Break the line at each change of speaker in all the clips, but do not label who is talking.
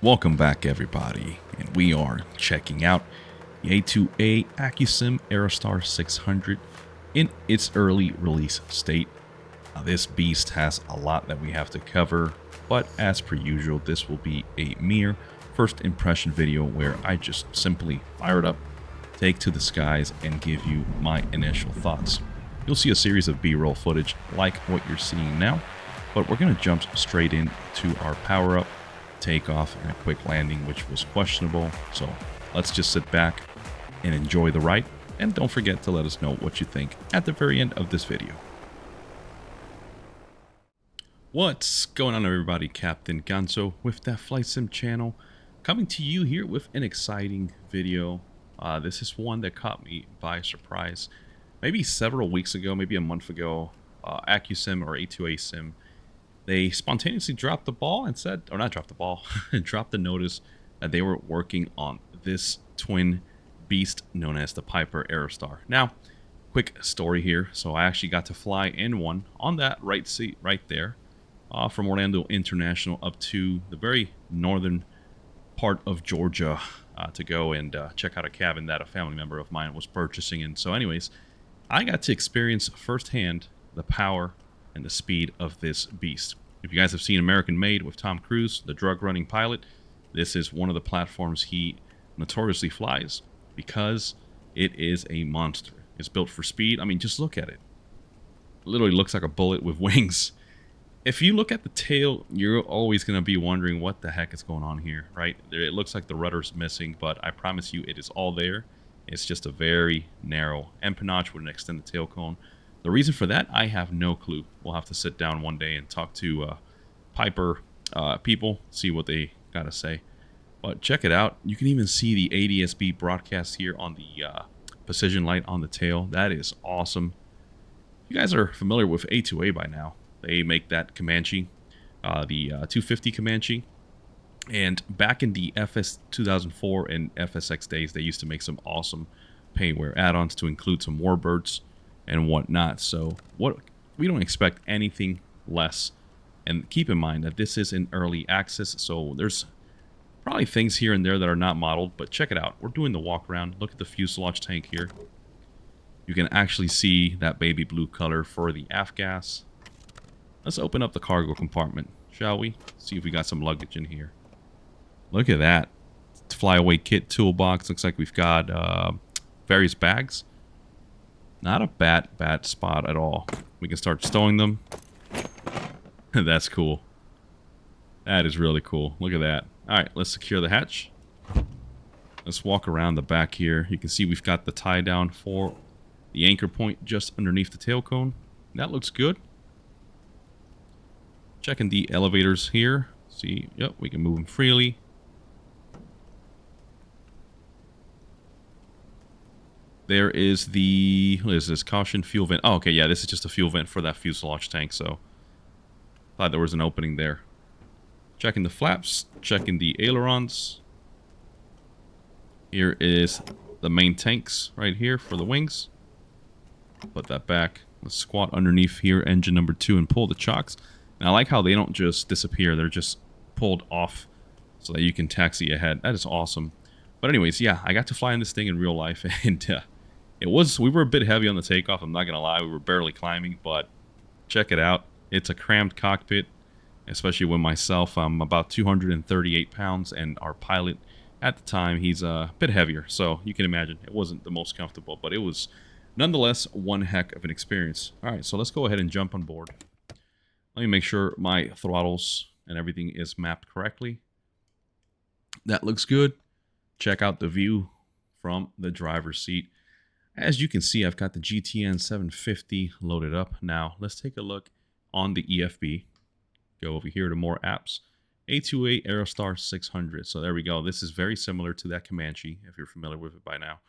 Welcome back, everybody, and we are checking out the A2A Aerostar 600 in its early release state. Now, this beast has a lot that we have to cover, but as per usual, this will be a mere first impression video where I just simply fire it up, take to the skies, and give you my initial thoughts. You'll see a series of B-roll footage like what you're seeing now, but we're going to jump straight into our power-up, takeoff, and a quick landing, which was questionable. So let's just sit back and enjoy the ride, and don't forget to let us know what you think at the very end of this video. What's going on, everybody? Captain Ganso with that Flight Sim channel, coming to you here with an exciting video. This is one that caught me by surprise maybe several weeks ago, maybe a month ago. AccuSim or A2A Sim, they spontaneously dropped the ball and said, or not dropped the ball, dropped the notice that they were working on this twin beast known as the Piper Aerostar. Now, quick story here. So I actually got to fly in one on that right seat right there, from Orlando International up to the very northern part of Georgia, to go and check out a cabin that a family member of mine was purchasing. And so anyways, I got to experience firsthand the power and the speed of this beast. If you guys have seen American Made with Tom Cruise, the drug running pilot, this is one of the platforms he notoriously flies because it is a monster. It's built for speed. I mean, just look at it. It literally looks like a bullet with wings. If you look at the tail, you're always going to be wondering what the heck is going on here, right? It looks like the rudder's missing, but I promise you it is all there. It's just a very narrow empennage with an extended tail cone. The reason for that, I have no clue. We'll have to sit down one day and talk to Piper people, see what they got to say. But check it out. You can even see the ADS-B broadcast here on the precision light on the tail. That is awesome. You guys are familiar with A2A by now. They make that Comanche, the 250 Comanche. And back in the FS 2004 and FSX days, they used to make some awesome paintwear add-ons to include some warbirds and whatnot. So we don't expect anything less. And keep in mind that this is in early access, so there's probably things here and there that are not modeled, but check it out. We're doing the walk around. Look at the fuselage tank here. You can actually see that baby blue color for the aft gas. Let's open up the cargo compartment, shall we? See if we got some luggage in here. Look at that. Flyaway kit toolbox. Looks like we've got various bags. Not a bad spot at all. We can start stowing them. That's cool. That is really cool. Look at that. Alright, let's secure the hatch. Let's walk around the back here. You can see we've got the tie down for the anchor point just underneath the tail cone. That looks good. Checking the elevators here. See, yep, we can move them freely. There is the, what is this, caution fuel vent. Oh, okay, yeah, this is just a fuel vent for that fuselage tank, so thought there was an opening there. Checking the flaps, checking the ailerons. Here is the main tanks right here for the wings. Put that back. Let's squat underneath here, engine number 2, and pull the chocks. And I like how they don't just disappear, they're just pulled off so that you can taxi ahead. That is awesome. But anyways, yeah, I got to fly in this thing in real life, and we were a bit heavy on the takeoff, I'm not going to lie. We were barely climbing, but check it out. It's a crammed cockpit, especially with myself. I'm about 238 pounds, and our pilot at the time, he's a bit heavier. So you can imagine it wasn't the most comfortable, but it was nonetheless one heck of an experience. All right, so let's go ahead and jump on board. Let me make sure my throttles and everything is mapped correctly. That looks good. Check out the view from the driver's seat. As you can see, I've got the GTN 750 loaded up. Now, let's take a look on the EFB. Go over here to more apps. A2A Aerostar 600. So there we go. This is very similar to that Comanche, if you're familiar with it by now.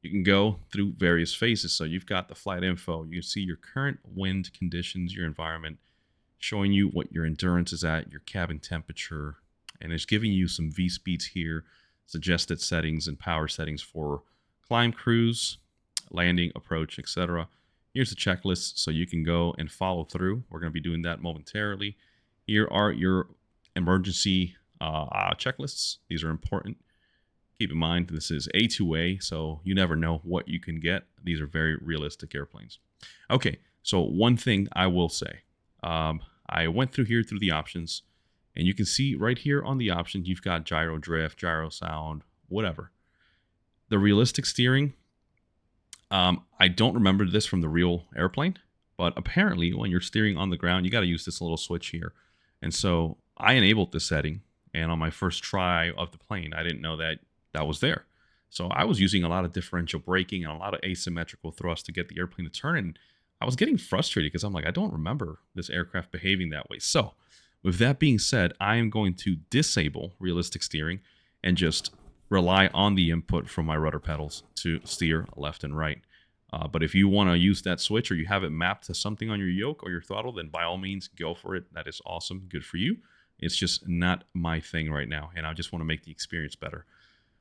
You can go through various phases. So you've got the flight info. You can see your current wind conditions, your environment, showing you what your endurance is at, your cabin temperature, and it's giving you some V-speeds here, suggested settings and power settings for climb, cruise, landing, approach, etc. Here's the checklist so you can go and follow through. We're going to be doing that momentarily. Here are your emergency checklists. These are important. Keep in mind, this is A2A, so you never know what you can get. These are very realistic airplanes. Okay, so one thing I will say. I went through the options, and you can see right here on the options, you've got gyro drift, gyro sound, whatever. The realistic steering, I don't remember this from the real airplane, but apparently when you're steering on the ground, you got to use this little switch here. And so I enabled this setting, and on my first try of the plane, I didn't know that was there. So I was using a lot of differential braking and a lot of asymmetrical thrust to get the airplane to turn, and I was getting frustrated because I'm like, I don't remember this aircraft behaving that way. So with that being said, I am going to disable realistic steering and just rely on the input from my rudder pedals to steer left and right. But if you want to use that switch, or you have it mapped to something on your yoke or your throttle, then by all means, go for it. That is awesome. Good for you. It's just not my thing right now, and I just want to make the experience better.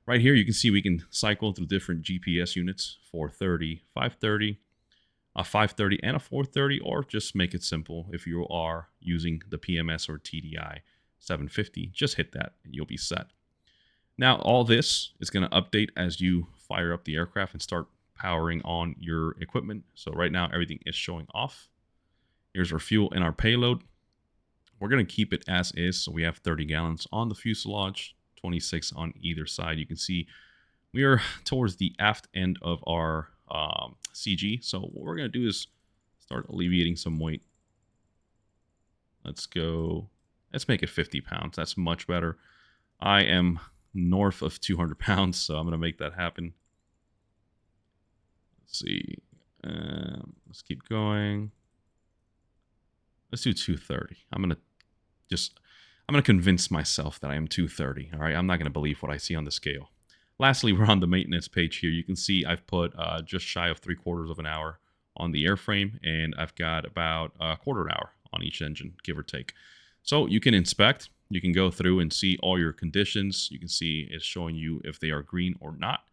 Right here, you can see we can cycle through different GPS units, 430, 530, a 530, and a 430, or just make it simple. If you are using the PMS or TDI 750, just hit that and you'll be set. Now, all this is going to update as you fire up the aircraft and start powering on your equipment. So right now, everything is showing off. Here's our fuel and our payload. We're going to keep it as is. So we have 30 gallons on the fuselage, 26 on either side. You can see we are towards the aft end of our CG. So what we're going to do is start alleviating some weight. Let's make it 50 pounds. That's much better. I am north of 200 pounds, so I'm going to make that happen. Let's see. Let's keep going. Let's do 230. I'm going to convince myself that I am 230. All right. I'm not going to believe what I see on the scale. Lastly, we're on the maintenance page here. You can see I've put just shy of 3/4 of an hour on the airframe, and I've got about a 1/4 hour on each engine, give or take. So you can inspect. You can go through and see all your conditions. You can see it's showing you if they are green or not.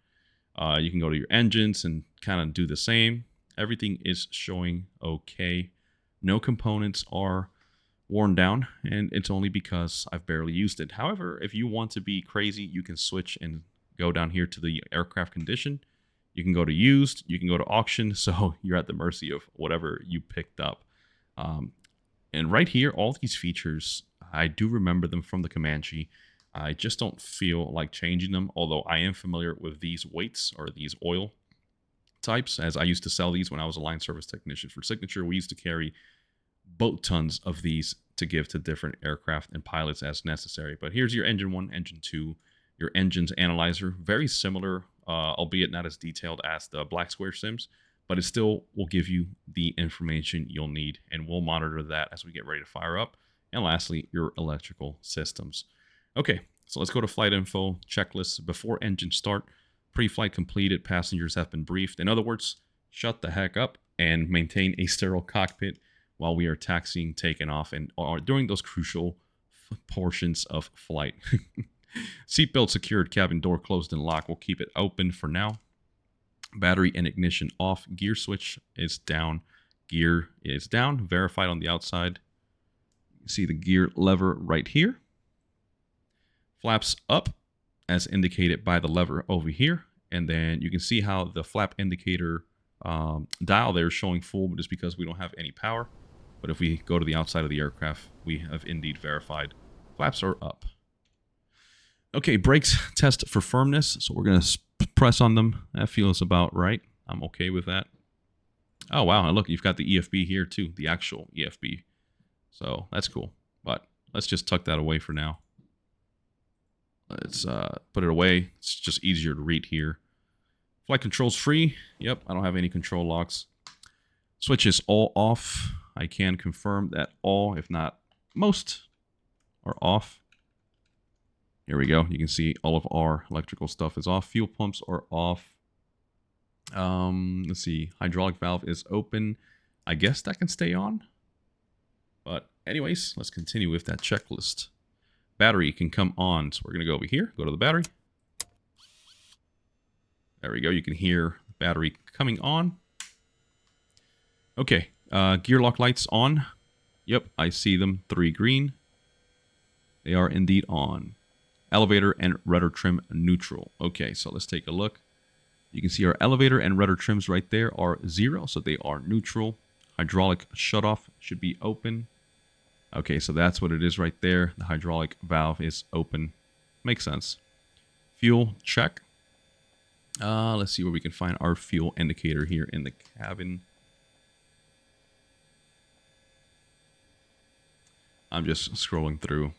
You can go to your engines and kind of do the same. Everything is showing okay. No components are worn down, and it's only because I've barely used it. However, if you want to be crazy, you can switch and go down here to the aircraft condition. You can go to used, you can go to auction, so you're at the mercy of whatever you picked up. And right here, all these features, I do remember them from the Comanche. I just don't feel like changing them, although I am familiar with these weights or these oil types, as I used to sell these when I was a line service technician for Signature. We used to carry boat tons of these to give to different aircraft and pilots as necessary. But here's your engine 1, engine 2, your engines analyzer. Very similar, albeit not as detailed as the Black Square sims, but it still will give you the information you'll need, and we'll monitor that as we get ready to fire up. And lastly, your electrical systems. Okay, so let's go to flight info, checklist. Before engine start, pre-flight completed, passengers have been briefed. In other words, shut the heck up and maintain a sterile cockpit while we are taxiing, taking off, and are during those crucial portions of flight. Seatbelt secured, cabin door closed and locked. We'll keep it open for now. Battery and ignition off. Gear switch is down. Gear is down. Verified on the outside. You see the gear lever right here. Flaps up as indicated by the lever over here. And then you can see how the flap indicator dial there is showing full, but it's because we don't have any power. But if we go to the outside of the aircraft, we have indeed verified. Flaps are up. Okay, brakes test for firmness. So we're going to press on them. That feels about right. I'm okay with that. Oh, wow. And look, you've got the EFB here too, the actual EFB. So that's cool. But let's just tuck that away for now. Let's put it away. It's just easier to read here. Flight controls free. Yep, I don't have any control locks. Switch is all off. I can confirm that all, if not most, are off. Here we go. You can see all of our electrical stuff is off. Fuel pumps are off. Let's see. Hydraulic valve is open. I guess that can stay on. But anyways, let's continue with that checklist. Battery can come on. So we're going to go over here. Go to the battery. There we go. You can hear the battery coming on. Okay. Gear lock lights on. Yep, I see them. 3 green. They are indeed on. elevator and rudder trim neutral. Okay, so let's take a look. You can see our elevator and rudder trims right there are 0, so they are neutral. Hydraulic shutoff should be open. Okay, so that's what it is right there. The hydraulic valve is open. Makes sense. Fuel check. Let's see where we can find our fuel indicator here in the cabin. I'm just scrolling through.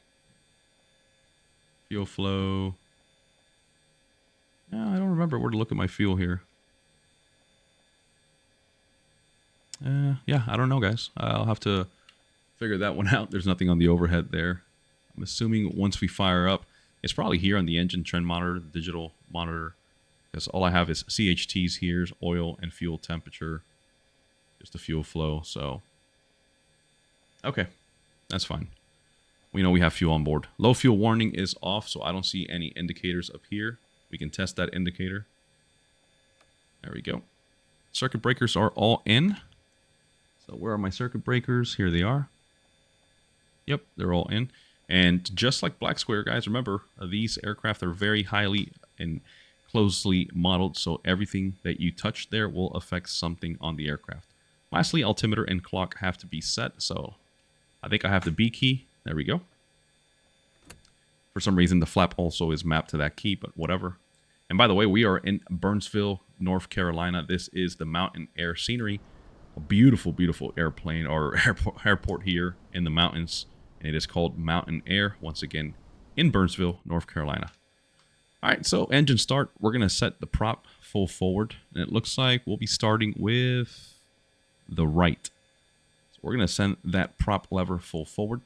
Fuel flow. I don't remember where to look at my fuel here. Yeah, I don't know, guys. I'll have to figure that one out. There's nothing on the overhead there. I'm assuming once we fire up, it's probably here on the engine trend monitor, the digital monitor, because all I have is CHTs here, oil and fuel temperature, just the fuel flow. So, okay, that's fine. We know we have fuel on board. Low fuel warning is off, so I don't see any indicators up here. We can test that indicator. There we go. Circuit breakers are all in. So where are my circuit breakers? Here they are. Yep, they're all in. And just like Black Square, guys, remember, these aircraft are very highly and closely modeled, so everything that you touch there will affect something on the aircraft. Lastly, altimeter and clock have to be set, so I think I have the B key. There we go. For some reason, the flap also is mapped to that key, but whatever. And by the way, we are in Burnsville, North Carolina. This is the Mountain Air Scenery. A beautiful, beautiful airplane or airport here in the mountains. And it is called Mountain Air, once again, in Burnsville, North Carolina. All right, so engine start. We're going to set the prop full forward. And it looks like we'll be starting with the right. So we're going to send that prop lever full forward.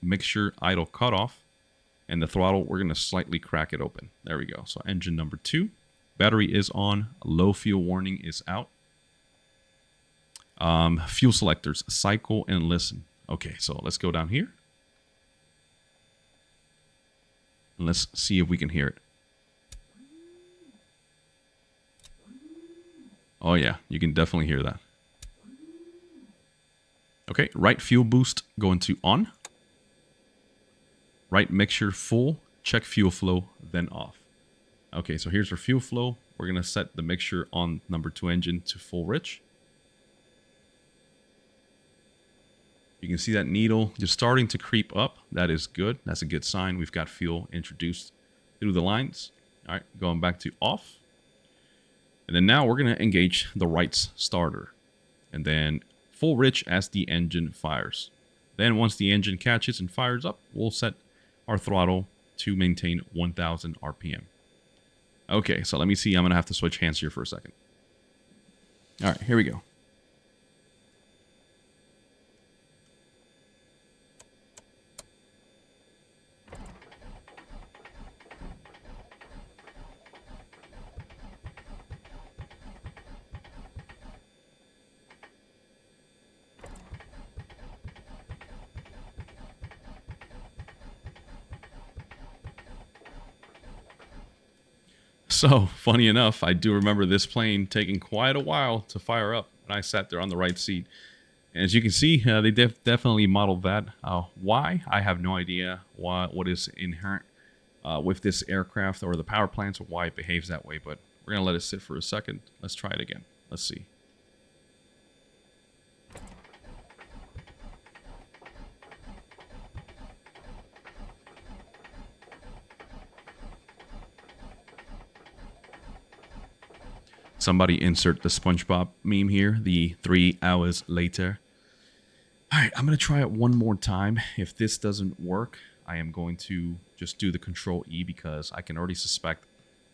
Mixture idle cutoff. And the throttle, we're going to slightly crack it open. There we go. So engine number 2. Battery is on. Low fuel warning is out. Fuel selectors, cycle and listen. Okay, so let's go down here. And let's see if we can hear it. Oh yeah, you can definitely hear that. Okay, right fuel boost going to on. Right mixture full, check fuel flow, then off. Okay, so here's our fuel flow. We're going to set the mixture on number 2 engine to full rich. You can see that needle just starting to creep up. That is good. That's a good sign. We've got fuel introduced through the lines. All right, going back to off. And then now we're going to engage the right starter. And then full rich as the engine fires. Then once the engine catches and fires up, we'll set our throttle to maintain 1000 RPM. Okay, so let me see. I'm going to have to switch hands here for a second. All right, here we go. So, funny enough, I do remember this plane taking quite a while to fire up, and I sat there on the right seat. And as you can see, they definitely modeled that. Why? I have no idea what is inherent with this aircraft or the power plants or why it behaves that way, but we're going to let it sit for a second. Let's try it again. Let's see. Somebody insert the SpongeBob meme here, the 3 hours later. All right, I'm going to try it one more time. If this doesn't work, I am going to just do the Control E because I can already suspect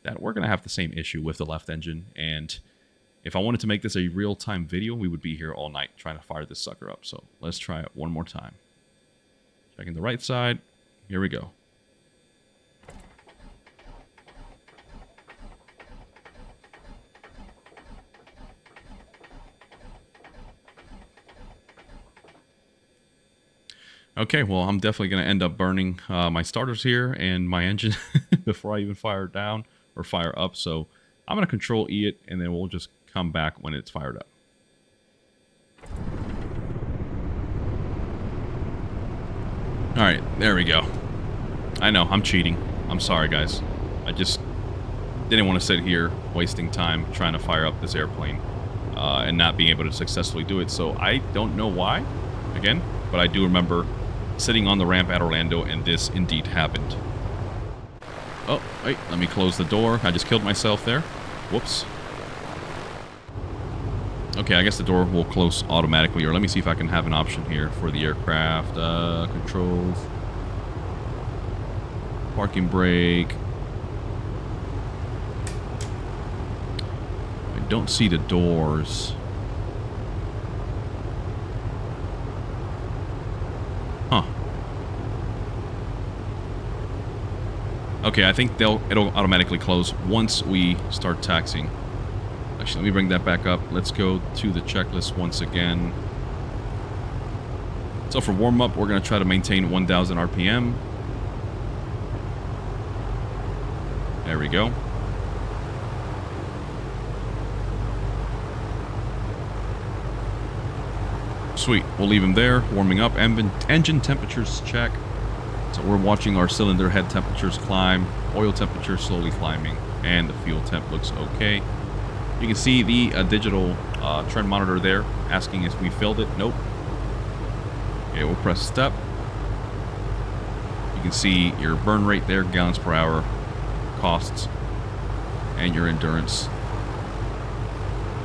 that we're going to have the same issue with the left engine. And if I wanted to make this a real-time video, we would be here all night trying to fire this sucker up. So let's try it one more time. Checking the right side. Here we go. Okay, well, I'm definitely going to end up burning my starters here and my engine before I even fire down or fire up. So I'm going to Control E it, and then we'll just come back when it's fired up. All right, there we go. I know, I'm cheating. I'm sorry, guys. I just didn't want to sit here wasting time trying to fire up this airplane and not being able to successfully do it. So I don't know why, again, but I do remember sitting on the ramp at Orlando and this indeed happened. Oh, wait, let me close the door. I just killed myself there. Whoops. Okay, I guess the door will close automatically, or let me see if I can have an option here for the aircraft. Controls. Parking brake. I don't see the doors. Huh. Okay, I think it'll automatically close once we start taxiing. Actually, let me bring that back up. Let's go to the checklist once again. So for warm-up, we're going to try to maintain 1,000 RPM. There we go. Sweet. We'll leave him there, warming up. Engine temperatures check. So we're watching our cylinder head temperatures climb. Oil temperature slowly climbing. And the fuel temp looks okay. You can see the digital trend monitor there, asking if we filled it. Nope. Okay, we'll press step. You can see your burn rate there, gallons per hour, costs, and your endurance.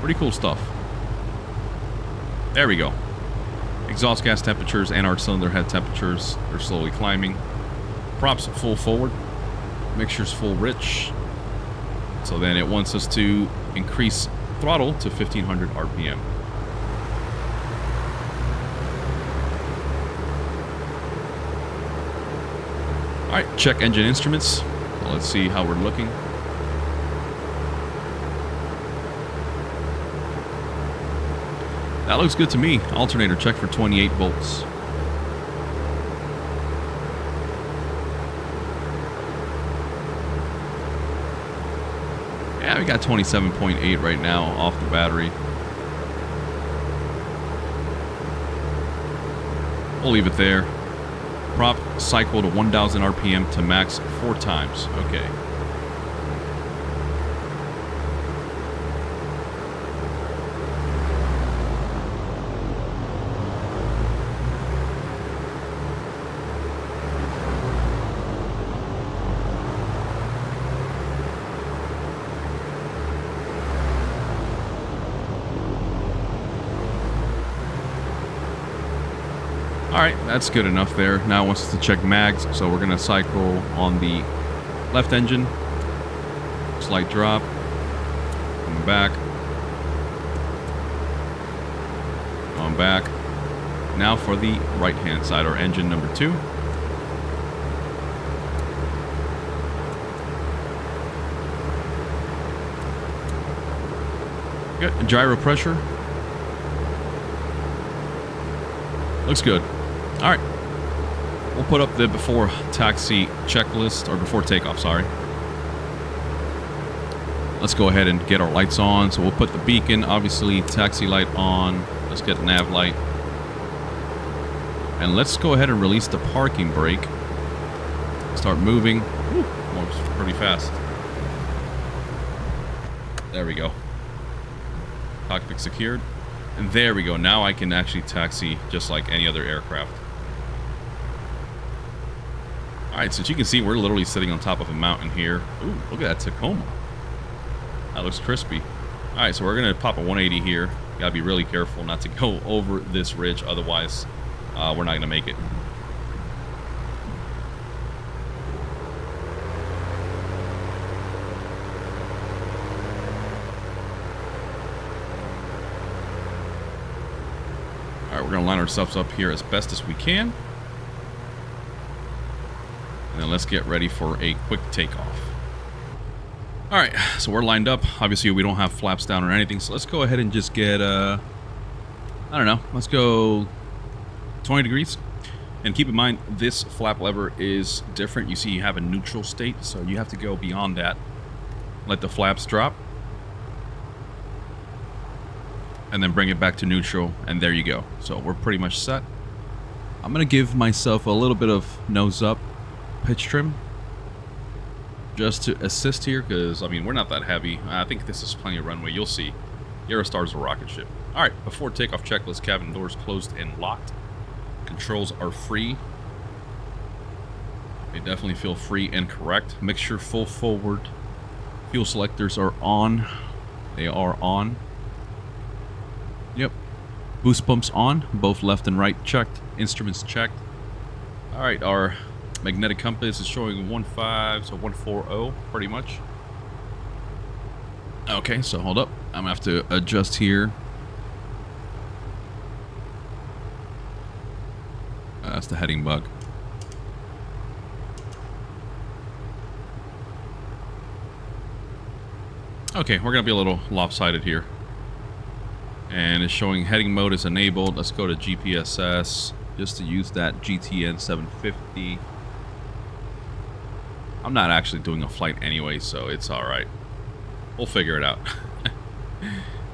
Pretty cool stuff. There we go. Exhaust gas temperatures and our cylinder head temperatures are slowly climbing. Props full forward. Mixture's full rich. So then it wants us to increase throttle to 1500 RPM. Alright, check engine instruments. Well, let's see how we're looking. That looks good to me. Alternator check for 28 volts. Yeah, we got 27.8 right now off the battery. We'll leave it there. Prop cycle to 1000 RPM to max 4 times. Okay. Alright, that's good enough there. Now it wants us to check mags, so we're going to cycle on the left engine. Slight drop. Coming back. Going back. Now for the right-hand side, or engine number 2. Good. Gyro pressure. Looks good. All right, we'll put up the before taxi checklist, or before takeoff, sorry. Let's go ahead and get our lights on. So we'll put the beacon, obviously taxi light on. Let's get nav light. And let's go ahead and release the parking brake. Start moving. Woo, moves pretty fast. There we go. Cockpit secured. And there we go. Now I can actually taxi just like any other aircraft. Alright, so as you can see, we're literally sitting on top of a mountain here. Ooh, look at that Tacoma. That looks crispy. Alright, so we're going to pop a 180 here. Gotta be really careful not to go over this ridge, otherwise we're not going to make it. Alright, we're going to line ourselves up here as best as we can. And then let's get ready for a quick takeoff. Alright, so we're lined up. Obviously, we don't have flaps down or anything, so let's go ahead and just get, I don't know, let's go 20 degrees. And keep in mind, this flap lever is different. You see, you have a neutral state, so you have to go beyond that. Let the flaps drop. And then bring it back to neutral, and there you go. So we're pretty much set. I'm going to give myself a little bit of nose up pitch trim. just to assist here, because, I mean, we're not that heavy. I think this is plenty of runway. You'll see. The Aerostar is a rocket ship. All right, before takeoff checklist, cabin doors closed and locked. Controls are free. They definitely feel free and correct. Mixture full forward. Fuel selectors are on. They are on. Yep. Boost pumps on. Both left and right checked. Instruments checked. All right, our magnetic compass is showing 1.5 to 140 pretty much. Okay, so hold up. I'm gonna have to adjust here. That's the heading bug. Okay, we're gonna be a little lopsided here. And it's showing heading mode is enabled. Let's go to GPSS just to use that GTN 750. I'm not actually doing a flight anyway, so it's alright. We'll figure it out.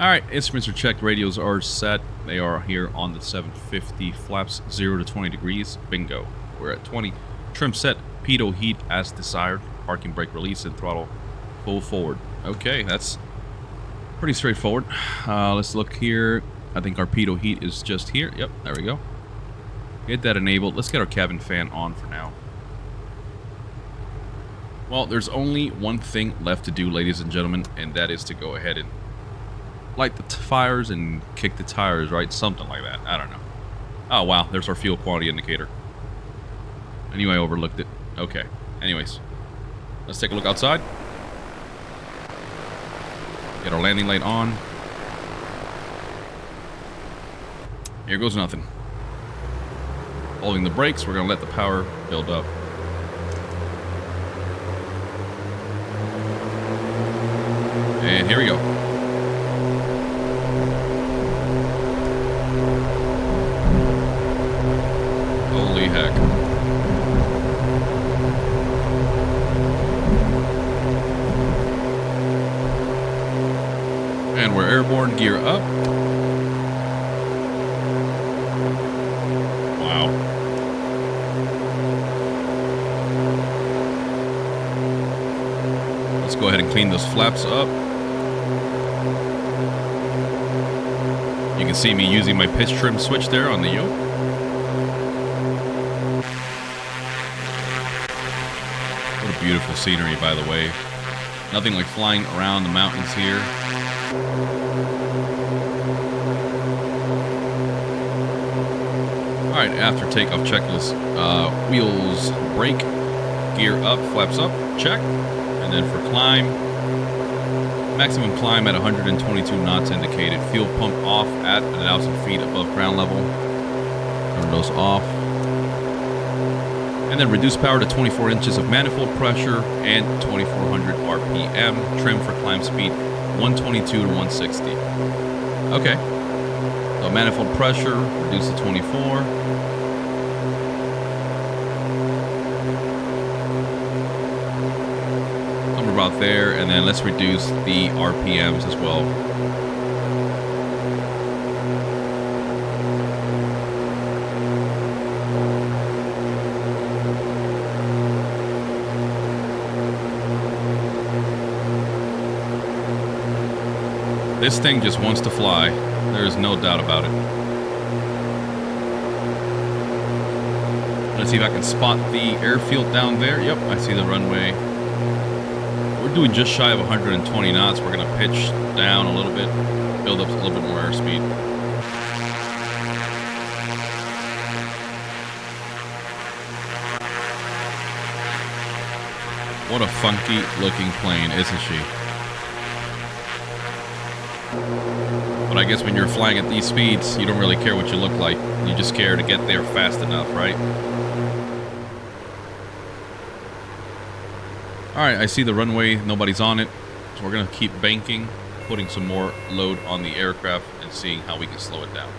Alright, instruments are checked, radios are set. They are here on the 750. Flaps 0 to 20 degrees. Bingo. We're at 20. Trim set, pitot heat as desired. Parking brake release and throttle full forward. Okay, that's pretty straightforward. Let's look here. I think our pitot heat is just here. Yep, there we go. Get that enabled. Let's get our cabin fan on for now. Well, there's only one thing left to do, ladies and gentlemen, and that is to go ahead and light the fires and kick the tires, right? Something like that. I don't know. Oh, wow. There's our fuel quality indicator. I knew I overlooked it. Okay. Anyways, let's take a look outside. Get our landing light on. Here goes nothing. Holding the brakes, we're going to let the power build up. And here we go. Holy heck. And we're airborne, gear up. Wow. Let's go ahead and clean those flaps up. You can see me using my pitch trim switch there on the yoke. What a beautiful scenery, by the way. Nothing like flying around the mountains here. Alright, after takeoff checklist, wheels, brake, gear up, flaps up, check. And then for climb, maximum climb at 122 knots indicated. Fuel pump off at 1,000 feet above ground level. Turn those off. And then reduce power to 24 inches of manifold pressure and 2,400 RPM. Trim for climb speed 122 to 160. Okay. So manifold pressure, reduce to 24. Somewhere about there, and then let's reduce the RPMs as well. This thing just wants to fly. There is no doubt about it. Let's see if I can spot the airfield down there. Yep, I see the runway. We're doing just shy of 120 knots. We're going to pitch down a little bit, build up a little bit more airspeed. What a funky looking plane, isn't she? But I guess when you're flying at these speeds, you don't really care what you look like. You just care to get there fast enough, right? Alright, I see the runway. Nobody's on it. So we're going to keep banking, putting some more load on the aircraft, and seeing how we can slow it down.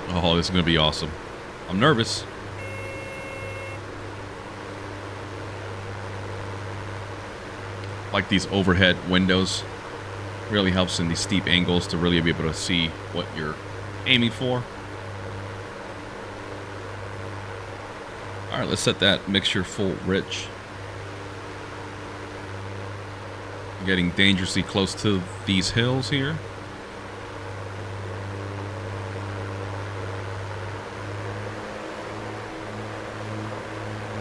Oh, this is going to be awesome. I'm nervous. Like these overhead windows really helps in these steep angles to really be able to see what you're aiming for. All right, let's set that mixture full rich. Getting dangerously close to these hills here.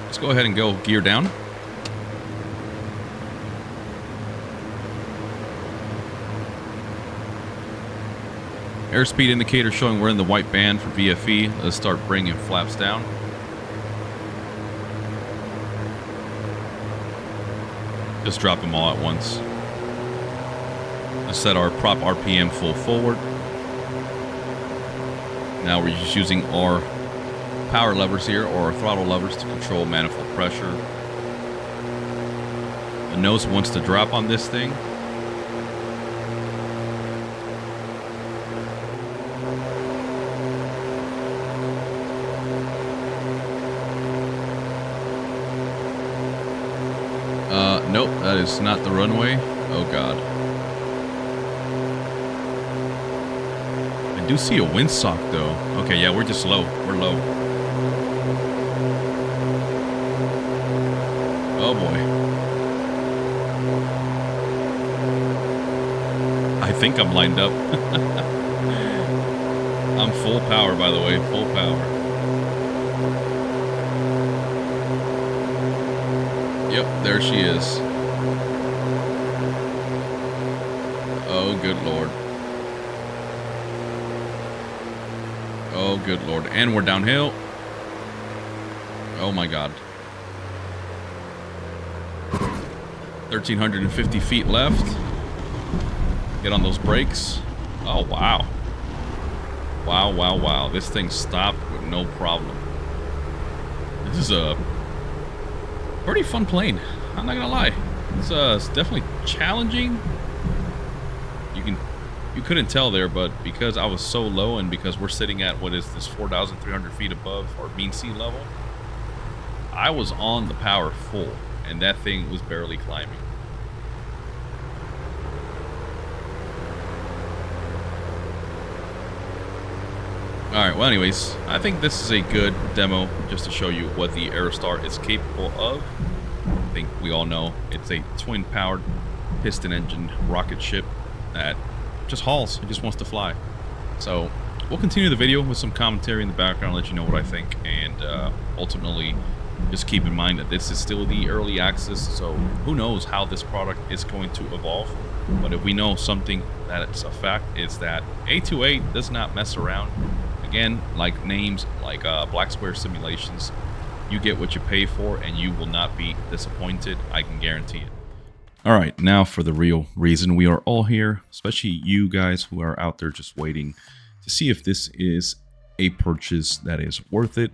Let's go ahead and go gear down. Airspeed indicator showing we're in the white band for VFE. Let's start bringing flaps down. Just drop them all at once. Let's set our prop RPM full forward. Now we're just using our power levers here, or our throttle levers, to control manifold pressure. The nose wants to drop on this thing. Nope, that is not the runway. Oh god. I do see a windsock though. Okay, yeah, we're just low. We're low. Oh boy. I think I'm lined up. I'm full power, by the way. Full power. Yep, there she is. Oh, good lord. Oh, good lord. And we're downhill. Oh my god. 1,350 feet left. Get on those brakes. Oh, wow. Wow, wow, wow. This thing stopped with no problem. This is a pretty fun plane. I'm not gonna lie. It's definitely challenging. You couldn't tell there, but because I was so low and because we're sitting at, what is this, 4,300 feet above our mean sea level, I was on the power full, and that thing was barely climbing. Alright, well anyways, I think this is a good demo just to show you what the Aerostar is capable of. I think we all know it's a twin-powered, piston-engined rocket ship that just hauls. It just wants to fly. So we'll continue the video with some commentary in the background, let you know what I think, and ultimately just keep in mind that this is still the early access, so who knows how this product is going to evolve. But if we know something that it's a fact, is that A2A does not mess around. Again, like names like Black Square Simulations, you get what you pay for and you will not be disappointed. I can guarantee it. All right, now for the real reason we are all here, especially you guys who are out there just waiting to see if this is a purchase that is worth it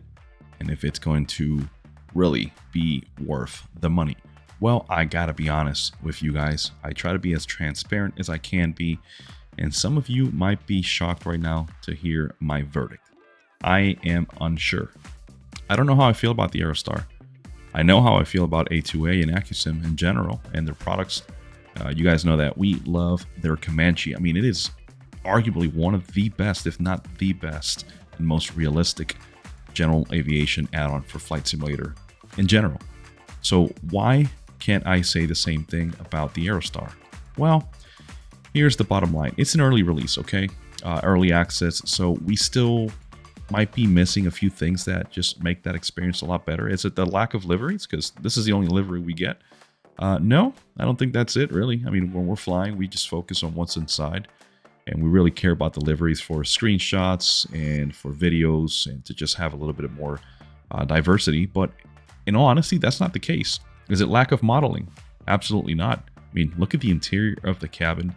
and if it's going to really be worth the money. Well, I gotta be honest with you guys. I try to be as transparent as I can be, and some of you might be shocked right now to hear my verdict. I am unsure. I don't know how I feel about the Aerostar. I know how I feel about A2A and AccuSim in general and their products. You guys know that we love their Comanche. I mean, it is arguably one of the best, if not the best, and most realistic general aviation add-on for flight simulator in general. So why can't I say the same thing about the Aerostar? Well, here's the bottom line. It's an early release, okay? Early access, so we still might be missing a few things that just make that experience a lot better. Is it the lack of liveries? Because this is the only livery we get. No, I don't think that's it, really. I mean, when we're flying, we just focus on what's inside. And we really care about the liveries for screenshots and for videos and to just have a little bit more diversity. But in all honesty, that's not the case. Is it lack of modeling? Absolutely not. I mean, look at the interior of the cabin.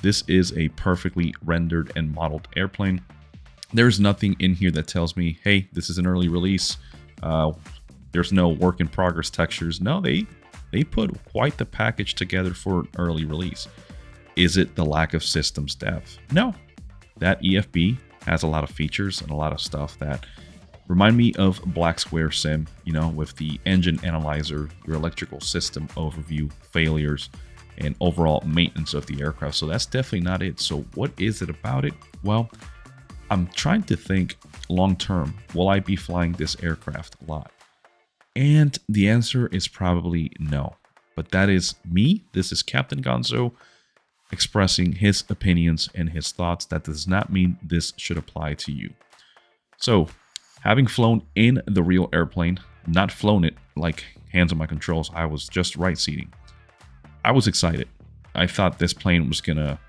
This is a perfectly rendered and modeled airplane. There's nothing in here that tells me, hey, this is an early release. There's no work in progress textures. No, they put quite the package together for an early release. Is it the lack of systems dev? No. That EFB has a lot of features and a lot of stuff that remind me of Black Square Sim, you know, with the engine analyzer, your electrical system overview, failures, and overall maintenance of the aircraft. So that's definitely not it. So what is it about it? Well, I'm trying to think long term, will I be flying this aircraft a lot? And the answer is probably no. But that is me. This is Captain Gonzo expressing his opinions and his thoughts. That does not mean this should apply to you. So, having flown in the real airplane, not flown it like hands on my controls, I was just right seating. I was excited. I thought this plane was gonna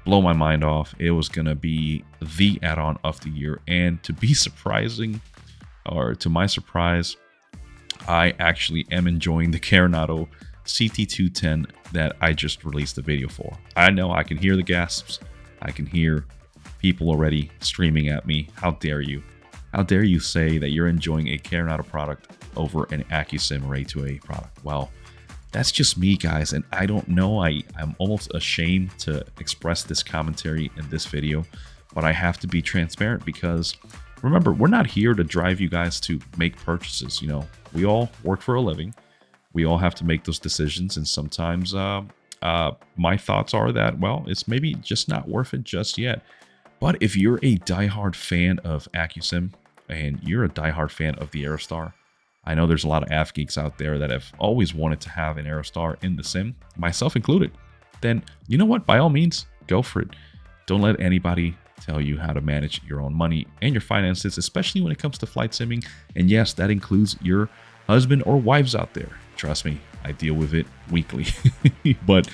blow my mind off. It was gonna be the add-on of the year. And to be surprising, or to my surprise, I actually am enjoying the Coronado CT210 that I just released the video for. I know I can hear the gasps. I can hear people already screaming at me. How dare you? How dare you say that you're enjoying a Coronado product over an AccuSim or A2A product? Well, that's just me, guys, and I don't know. I'm almost ashamed to express this commentary in this video, but I have to be transparent because remember, we're not here to drive you guys to make purchases. You know, we all work for a living. We all have to make those decisions, and sometimes my thoughts are that, well, it's maybe just not worth it just yet. But if you're a diehard fan of AccuSim and you're a diehard fan of the Aerostar, I know there's a lot of AF geeks out there that have always wanted to have an Aerostar in the sim, myself included. Then, you know what? By all means, go for it. Don't let anybody tell you how to manage your own money and your finances, especially when it comes to flight simming. And yes, that includes your husband or wives out there. Trust me, I deal with it weekly. But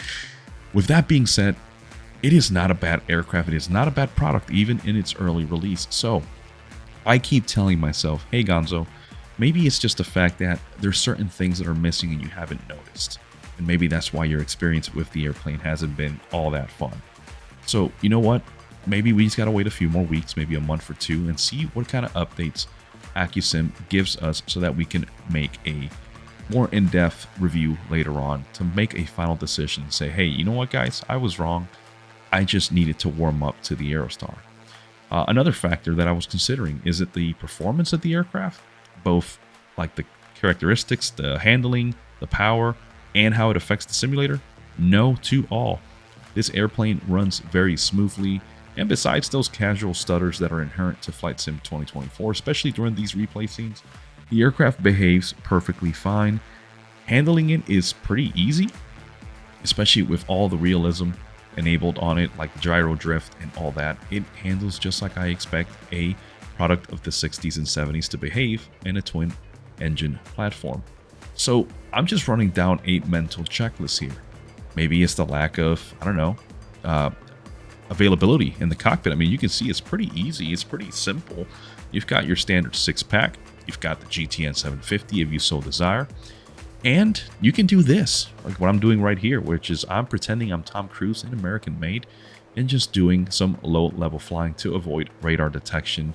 with that being said, it is not a bad aircraft. It is not a bad product, even in its early release. So I keep telling myself, hey Gonzo, maybe it's just the fact that there's certain things that are missing and you haven't noticed. And maybe that's why your experience with the airplane hasn't been all that fun. So you know what? Maybe we just gotta wait a few more weeks, maybe a month or two, and see what kind of updates AccuSim gives us so that we can make a more in-depth review later on to make a final decision and say, hey, you know what, guys? I was wrong. I just needed to warm up to the Aerostar. Another factor that I was considering, is it the performance of the aircraft? Both like the characteristics, the handling, the power, and how it affects the simulator? No to all. This airplane runs very smoothly, and besides those casual stutters that are inherent to Flight Sim 2024, especially during these replay scenes, the aircraft behaves perfectly fine. Handling it is pretty easy, especially with all the realism enabled on it, like gyro drift and all that. It handles just like I expect a product of the 60s and 70s to behave in a twin engine platform. So I'm just running down 8 mental checklists here. Maybe it's the lack of, I don't know, availability in the cockpit. I mean, you can see it's pretty easy. It's pretty simple. You've got your standard 6-pack. You've got the GTN 750 if you so desire. And you can do this, like what I'm doing right here, which is I'm pretending I'm Tom Cruise and American made and just doing some low-level flying to avoid radar detection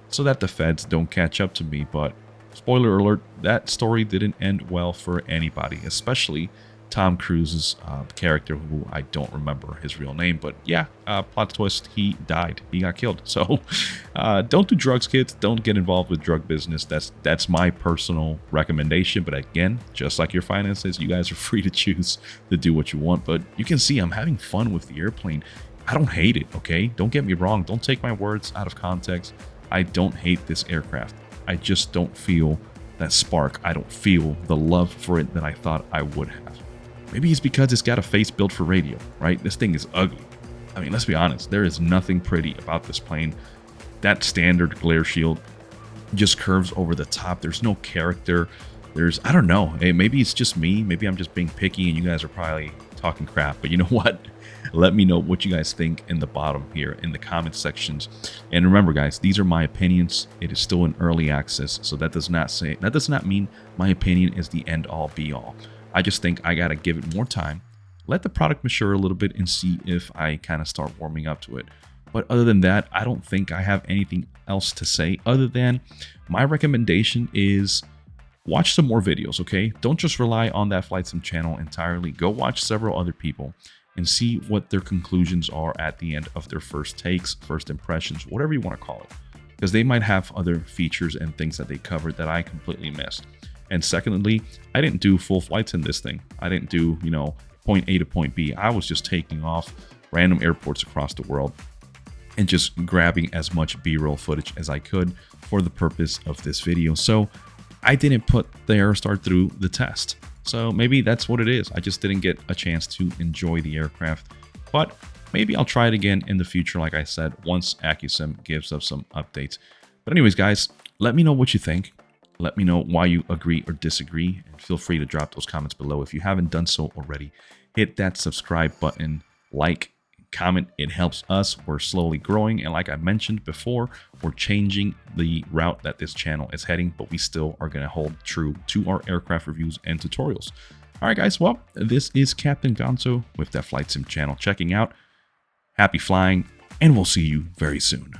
so that the feds don't catch up to me. But spoiler alert, that story didn't end well for anybody, especially Tom Cruise's character, who I don't remember his real name, but yeah, plot twist, he died. He got killed. So don't do drugs, kids. Don't get involved with drug business. That's my personal recommendation. But again, just like your finances, you guys are free to choose to do what you want. But you can see I'm having fun with the airplane. I don't hate it, okay? Don't get me wrong. Don't take my words out of context. I don't hate this aircraft. I just don't feel that spark. I don't feel the love for it that I thought I would have. Maybe it's because it's got a face built for radio, right? This thing is ugly. I mean, let's be honest. There is nothing pretty about this plane. That standard glare shield just curves over the top. There's no character. I don't know. Hey, maybe it's just me. Maybe I'm just being picky and you guys are probably talking crap. But you know what? Let me know what you guys think in the bottom here in the comment sections. And remember, guys, these are my opinions. It is still in early access, so that does not mean my opinion is the end all be all. I just think I gotta give it more time, let the product mature a little bit, and see if I kind of start warming up to it. But other than that, I don't think I have anything else to say other than my recommendation is watch some more videos, okay? Don't just rely on that Flight Sim channel entirely. Go watch several other people and see what their conclusions are at the end of their first takes, first impressions, whatever you want to call it. Because they might have other features and things that they covered that I completely missed. And secondly, I didn't do full flights in this thing. I didn't do, point A to point B. I was just taking off random airports across the world. and just grabbing as much B-roll footage as I could for the purpose of this video. So I didn't put the Aerostar through the test. So maybe that's what it is. I just didn't get a chance to enjoy the aircraft, but maybe I'll try it again in the future, like I said, once AccuSim gives us some updates. But anyways, guys, let me know what you think. Let me know why you agree or disagree, and feel free to drop those comments below. If you haven't done so already, hit that subscribe button, like, comment. It helps us. We're slowly growing, and like I mentioned before, we're changing the route that this channel is heading, but we still are going to hold true to our aircraft reviews and tutorials. All right, guys, well, this is Captain Gonzo with that Flight Sim channel checking out. Happy flying, and we'll see you very soon.